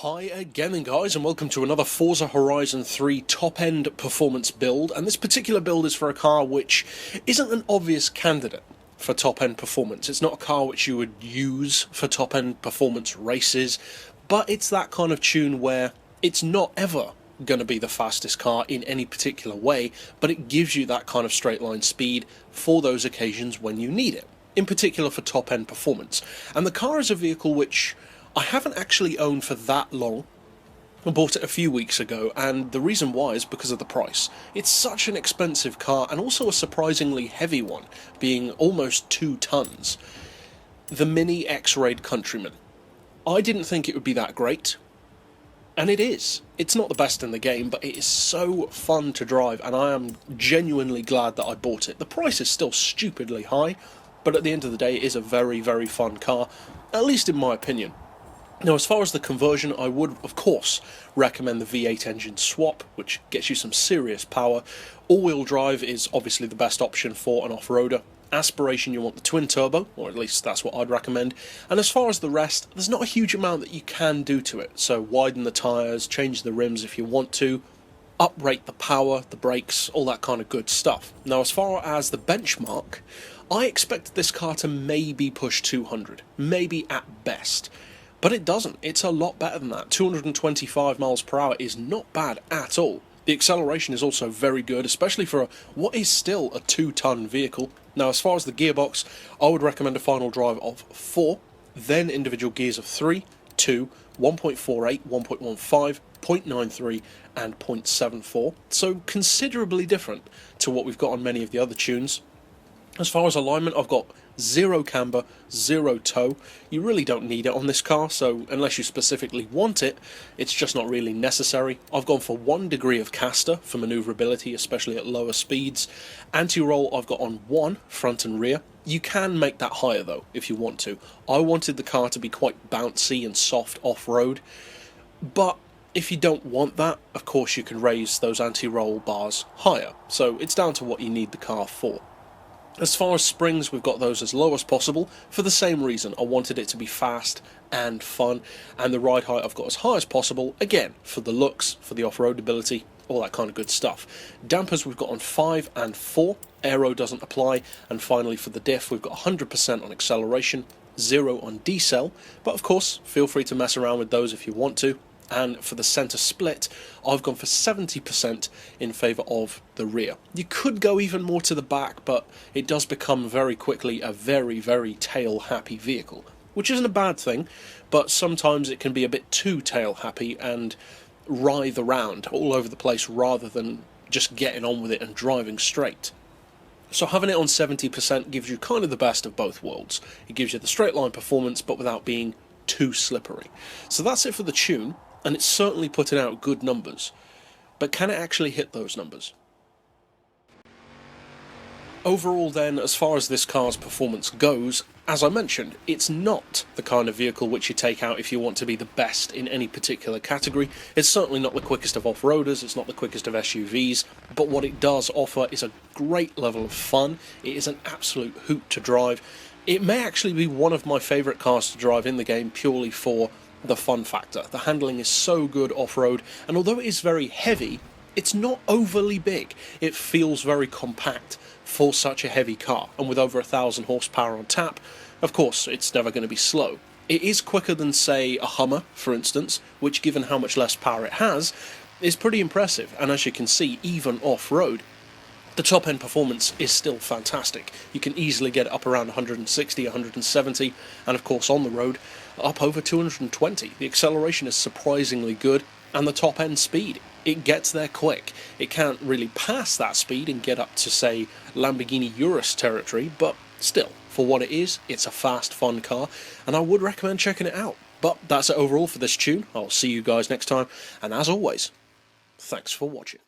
Hi again then guys, and welcome to another Forza Horizon 3 top-end performance build, and this particular build is for a car which isn't an obvious candidate for top-end performance. It's not a car which you would use for top-end performance races, but it's that kind of tune where it's not ever going to be the fastest car in any particular way, but it gives you that kind of straight line speed for those occasions when you need it, in particular for top-end performance. And the car is a vehicle which I haven't actually owned for that long. I bought it a few weeks ago, and the reason why is because of the price. It's such an expensive car, and also a surprisingly heavy one, being almost 2 tons. The Mini X-Raid Countryman. I didn't think it would be that great, and it is. It's not the best in the game, but it is so fun to drive, and I am genuinely glad that I bought it. The price is still stupidly high, but at the end of the day, it is a very, very fun car, at least in my opinion. Now, as far as the conversion, I would, of course, recommend the V8 engine swap, which gets you some serious power. All-wheel drive is obviously the best option for an off-roader. Aspiration, you want the twin-turbo, or at least that's what I'd recommend. And as far as the rest, there's not a huge amount that you can do to it. So widen the tyres, change the rims if you want to, uprate the power, the brakes, all that kind of good stuff. Now, as far as the benchmark, I expected this car to maybe push 200, maybe at best. But it doesn't. It's a lot better than that. 225 miles per hour is not bad at all. The acceleration is also very good, especially for what is still a 2-ton vehicle. Now, as far as the gearbox, I would recommend a final drive of 4, then individual gears of 3, 2, 1.48, 1.15, 0.93 and 0.74. So considerably different to what we've got on many of the other tunes. As far as alignment, I've got 0 camber, 0 toe. You really don't need it on this car, so unless you specifically want it, it's just not really necessary. I've gone for 1 degree of caster for manoeuvrability, especially at lower speeds. Anti-roll I've got on 1, front and rear. You can make that higher though, if you want to. I wanted the car to be quite bouncy and soft off-road, but if you don't want that, of course you can raise those anti-roll bars higher. So it's down to what you need the car for. As far as springs, we've got those as low as possible for the same reason. I wanted it to be fast and fun, and the ride height I've got as high as possible, again, for the looks, for the off-road ability, all that kind of good stuff. Dampers we've got on 5 and 4, aero doesn't apply, and finally for the diff we've got 100% on acceleration, 0 on decel, but of course feel free to mess around with those if you want to. And for the centre split, I've gone for 70% in favour of the rear. You could go even more to the back, but it does become very quickly a very, very tail-happy vehicle, which isn't a bad thing, but sometimes it can be a bit too tail-happy and writhe around all over the place rather than just getting on with it and driving straight. So having it on 70% gives you kind of the best of both worlds. It gives you the straight-line performance, but without being too slippery. So that's it for the tune. And it's certainly putting out good numbers, but can it actually hit those numbers? Overall then, as far as this car's performance goes, as I mentioned, it's not the kind of vehicle which you take out if you want to be the best in any particular category. It's certainly not the quickest of off-roaders, it's not the quickest of SUVs, but what it does offer is a great level of fun. It is an absolute hoot to drive. It may actually be one of my favourite cars to drive in the game purely for the fun factor. The handling is so good off-road, and although it is very heavy, it's not overly big. It feels very compact for such a heavy car, and with over 1,000 horsepower on tap, of course it's never going to be slow. It is quicker than, say, a Hummer, for instance, which, given how much less power it has, is pretty impressive, and as you can see, even off-road, the top-end performance is still fantastic. You can easily get it up around 160, 170, and of course on the road, up over 220. The acceleration is surprisingly good, and the top-end speed, it gets there quick. It can't really pass that speed and get up to, say, Lamborghini Urus territory, but still, for what it is, it's a fast, fun car, and I would recommend checking it out. But that's it overall for this tune. I'll see you guys next time, and as always, thanks for watching.